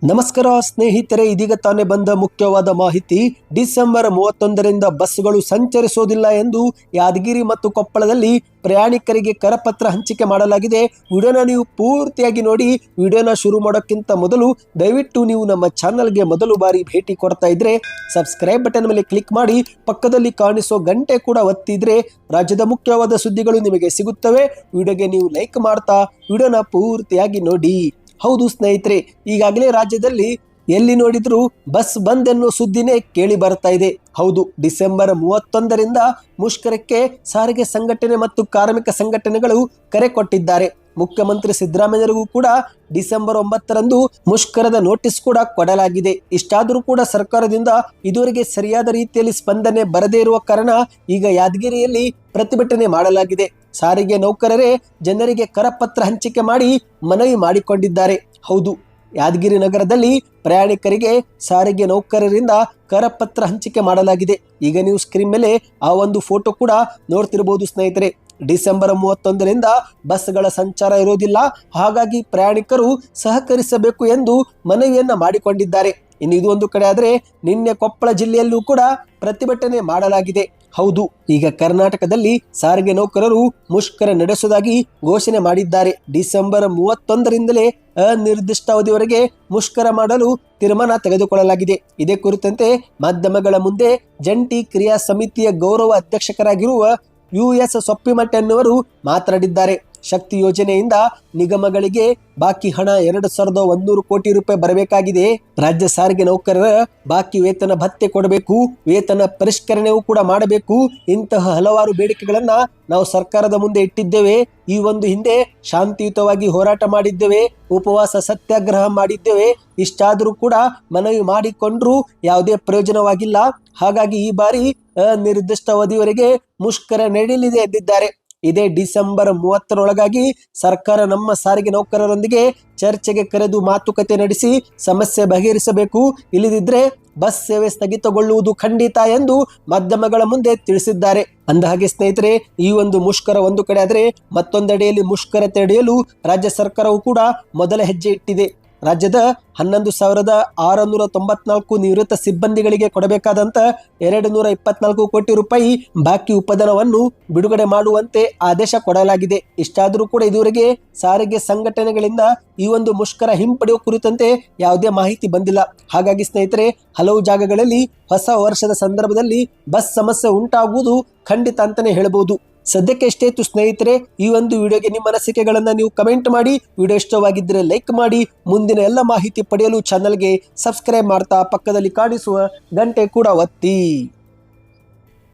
ನಮಸ್ಕಾರ ಸ್ನೇಹಿತರೆ, ಇದೀಗ ತಾನೇ ಬಂದ ಮುಖ್ಯವಾದ ಮಾಹಿತಿ. ಡಿಸೆಂಬರ್ 31ರಿಂದ ಬಸ್ಗಳು ಸಂಚರಿಸೋದಿಲ್ಲ ಎಂದು ಯಾದಗಿರಿ ಮತ್ತು ಕೊಪ್ಪಳದಲ್ಲಿ ಪ್ರಯಾಣಿಕರಿಗೆ ಕರಪತ್ರ ಹಂಚಿಕೆ ಮಾಡಲಾಗಿದೆ. ವಿಡಿಯೋನ ನೀವು ಪೂರ್ತಿಯಾಗಿ ನೋಡಿ. ವಿಡಿಯೋನ ಶುರು ಮಾಡೋಕ್ಕಿಂತ ಮೊದಲು ದಯವಿಟ್ಟು ನೀವು ನಮ್ಮ ಚಾನಲ್ಗೆ ಮೊದಲು ಬಾರಿ ಭೇಟಿ ಕೊಡ್ತಾ ಇದ್ರೆ ಸಬ್ಸ್ಕ್ರೈಬ್ ಬಟನ್ ಮೇಲೆ ಕ್ಲಿಕ್ ಮಾಡಿ, ಪಕ್ಕದಲ್ಲಿ ಕಾಣಿಸೋ ಗಂಟೆ ಕೂಡ ಒತ್ತಿದ್ರೆ ರಾಜ್ಯದ ಮುಖ್ಯವಾದ ಸುದ್ದಿಗಳು ನಿಮಗೆ ಸಿಗುತ್ತವೆ. ವಿಡಿಯೋಗೆ ನೀವು ಲೈಕ್ ಮಾಡ್ತಾ ವಿಡಿಯೋನ ಪೂರ್ತಿಯಾಗಿ ನೋಡಿ. ಹೌದು ಸ್ನೇಹಿತರೆ, ಈಗಾಗಲೇ ರಾಜ್ಯದಲ್ಲಿ ಎಲ್ಲಿ ನೋಡಿದ್ರು ಬಸ್ ಬಂದ್ ಎನ್ನುವ ಸುದ್ದಿನೇ ಕೇಳಿ ಬರ್ತಾ ಇದೆ. ಹೌದು, ಡಿಸೆಂಬರ್ 31ರಿಂದ ಮುಷ್ಕರಕ್ಕೆ ಸಾರಿಗೆ ಸಂಘಟನೆ ಮತ್ತು ಕಾರ್ಮಿಕ ಸಂಘಟನೆಗಳು ಕರೆ ಕೊಟ್ಟಿದ್ದಾರೆ. ಮುಖ್ಯಮಂತ್ರಿ ಸಿದ್ದರಾಮಯ್ಯರಿಗೂ ಕೂಡ ಡಿಸೆಂಬರ್ 9ರಂದು ಮುಷ್ಕರದ ನೋಟಿಸ್ ಕೂಡ ಕೊಡಲಾಗಿದೆ. ಇಷ್ಟಾದರೂ ಕೂಡ ಸರ್ಕಾರದಿಂದ ಇದುವರೆಗೆ ಸರಿಯಾದ ರೀತಿಯಲ್ಲಿ ಸ್ಪಂದನೆ ಬರದೇ ಇರುವ ಕಾರಣ ಈಗ ಯಾದಗಿರಿಯಲ್ಲಿ ಪ್ರತಿಭಟನೆ ಮಾಡಲಾಗಿದೆ. ಸಾರಿಗೆ ನೌಕರರೇ ಜನರಿಗೆ ಕರಪತ್ರ ಹಂಚಿಕೆ ಮಾಡಿ ಮನವಿ ಮಾಡಿಕೊಂಡಿದ್ದಾರೆ. ಹೌದು, ಯಾದಗಿರಿ ನಗರದಲ್ಲಿ ಪ್ರಯಾಣಿಕರಿಗೆ ಸಾರಿಗೆ ನೌಕರರಿಂದ ಕರಪತ್ರ ಹಂಚಿಕೆ ಮಾಡಲಾಗಿದೆ. ಈಗ ನೀವು ಸ್ಕ್ರೀನ್ ಮೇಲೆ ಆ ಒಂದು ಫೋಟೋ ಕೂಡ ನೋಡ್ತಿರಬಹುದು ಸ್ನೇಹಿತರೆ. ಡಿಸೆಂಬರ್ 31ರಿಂದ ಬಸ್ಗಳ ಸಂಚಾರ ಇರೋದಿಲ್ಲ, ಹಾಗಾಗಿ ಪ್ರಯಾಣಿಕರು ಸಹಕರಿಸಬೇಕು ಎಂದು ಮನವಿಯನ್ನ ಮಾಡಿಕೊಂಡಿದ್ದಾರೆ. ಇನ್ನು ಇದು ಒಂದು ಕಡೆ ಆದರೆ ನಿನ್ನೆ ಕೊಪ್ಪಳ ಜಿಲ್ಲೆಯಲ್ಲೂ ಕೂಡ ಪ್ರತಿಭಟನೆ ಮಾಡಲಾಗಿದೆ. ಹೌದು, ಈಗ ಕರ್ನಾಟಕದಲ್ಲಿ ಸಾರಿಗೆ ನೌಕರರು ಮುಷ್ಕರ ನಡೆಸುವುದಾಗಿ ಘೋಷಣೆ ಮಾಡಿದ್ದಾರೆ. ಡಿಸೆಂಬರ್ 31ರಿಂದಲೇ ಅನಿರ್ದಿಷ್ಟ ಅವಧಿವರೆಗೆ ಮುಷ್ಕರ ಮಾಡಲು ತೀರ್ಮಾನ ತೆಗೆದುಕೊಳ್ಳಲಾಗಿದೆ. ಇದೇ ಕುರಿತಂತೆ ಮಾಧ್ಯಮಗಳ ಮುಂದೆ ಜಂಟಿ ಕ್ರಿಯಾ ಸಮಿತಿಯ ಗೌರವ ಅಧ್ಯಕ್ಷರಾಗಿರುವ US ಸೊಪ್ಪಿಮಠ ಎನ್ನುವರು ಮಾತನಾಡಿದ್ದಾರೆ. ಶಕ್ತಿ ಯೋಜನೆಯಿಂದ ನಿಗಮಗಳಿಗೆ ಬಾಕಿ ಹಣ 2100 ಕೋಟಿ ರೂಪಾಯಿ ಬರಬೇಕಾಗಿದೆ. ರಾಜ್ಯ ಸಾರಿಗೆ ನೌಕರರ ಬಾಕಿ ವೇತನ ಭತ್ಯೆ ಕೊಡಬೇಕು, ವೇತನ ಪರಿಷ್ಕರಣೆಯೂ ಕೂಡ ಮಾಡಬೇಕು. ಇಂತಹ ಹಲವಾರು ಬೇಡಿಕೆಗಳನ್ನ ನಾವು ಸರ್ಕಾರದ ಮುಂದೆ ಇಟ್ಟಿದ್ದೇವೆ. ಈ ಒಂದು ಹಿಂದೆ ಶಾಂತಿಯುತವಾಗಿ ಹೋರಾಟ ಮಾಡಿದ್ದೇವೆ, ಉಪವಾಸ ಸತ್ಯಾಗ್ರಹ ಮಾಡಿದ್ದೇವೆ. ಇಷ್ಟಾದರೂ ಕೂಡ ಮನವಿ ಮಾಡಿಕೊಂಡ್ರೂ ಯಾವುದೇ ಪ್ರಯೋಜನವಾಗಿಲ್ಲ. ಹಾಗಾಗಿ ಈ ಬಾರಿ ಅನಿರ್ದಿಷ್ಟ ಅವಧಿವರೆಗೆ ಮುಷ್ಕರ ನಡೆಯಲಿದೆ ಎಂದಿದ್ದಾರೆ. ಇದೇ ಡಿಸೆಂಬರ್ 30ರೊಳಗಾಗಿ ಸರ್ಕಾರ ನಮ್ಮ ಸಾರಿಗೆ ನೌಕರರೊಂದಿಗೆ ಚರ್ಚೆಗೆ ಕರೆದು ಮಾತುಕತೆ ನಡೆಸಿ ಸಮಸ್ಯೆ ಬಗೆಹರಿಸಬೇಕು. ಇಲ್ಲದಿದ್ರೆ ಬಸ್ ಸೇವೆ ಸ್ಥಗಿತಗೊಳ್ಳುವುದು ಖಂಡಿತ ಎಂದು ಮಾಧ್ಯಮಗಳ ಮುಂದೆ ತಿಳಿಸಿದ್ದಾರೆ. ಅಂದಹಾಗೆ ಸ್ನೇಹಿತರೆ, ಈ ಒಂದು ಮುಷ್ಕರ ಒಂದು ಕಡೆ ಆದರೆ ಮತ್ತೊಂದೆಡೆಯಲ್ಲಿ ಮುಷ್ಕರ ತಡೆಯಲು ರಾಜ್ಯ ಸರ್ಕಾರವು ಕೂಡ ಮೊದಲ ಹೆಜ್ಜೆ ಇಟ್ಟಿದೆ. ರಾಜ್ಯದ 11,694 ನಿವೃತ್ತ ಸಿಬ್ಬಂದಿಗಳಿಗೆ ಕೊಡಬೇಕಾದಂತ 224 ಕೋಟಿ ರೂಪಾಯಿ ಬಾಕಿ ಉಪಧನವನ್ನು ಬಿಡುಗಡೆ ಮಾಡುವಂತೆ ಆದೇಶ ಕೊಡಲಾಗಿದೆ. ಇಷ್ಟಾದರೂ ಕೂಡ ಇದುವರೆಗೆ ಸಾರಿಗೆ ಸಂಘಟನೆಗಳಿಂದ ಈ ಒಂದು ಮುಷ್ಕರ ಹಿಂಪಡೆಯುವ ಕುರಿತಂತೆ ಯಾವುದೇ ಮಾಹಿತಿ ಬಂದಿಲ್ಲ. ಹಾಗಾಗಿ ಸ್ನೇಹಿತರೆ, ಹಲವು ಜಾಗಗಳಲ್ಲಿ ಹೊಸ ವರ್ಷದ ಸಂದರ್ಭದಲ್ಲಿ ಬಸ್ ಸಮಸ್ಯೆ ಉಂಟಾಗುವುದು ಖಂಡಿತ ಅಂತಾನೆ ಹೇಳಬಹುದು. ಸದ್ಯಕ್ಕೆ ಎಷ್ಟೇ ಇತ್ತು ಸ್ನೇಹಿತರೆ. ಈ ಒಂದು ವಿಡಿಯೋಗೆ ನಿಮ್ಮ ಅನಿಸಿಕೆಗಳನ್ನ ನೀವು ಕಮೆಂಟ್ ಮಾಡಿ. ವಿಡಿಯೋ ಇಷ್ಟವಾಗಿದ್ದರೆ ಲೈಕ್ ಮಾಡಿ. ಮುಂದಿನ ಎಲ್ಲ ಮಾಹಿತಿ ಪಡೆಯಲು ಚಾನಲ್ಗೆ ಸಬ್ಸ್ಕ್ರೈಬ್ ಮಾಡ್ತಾ ಪಕ್ಕದಲ್ಲಿ ಕಾಣಿಸುವ ಗಂಟೆ ಕೂಡ ಒತ್ತಿ.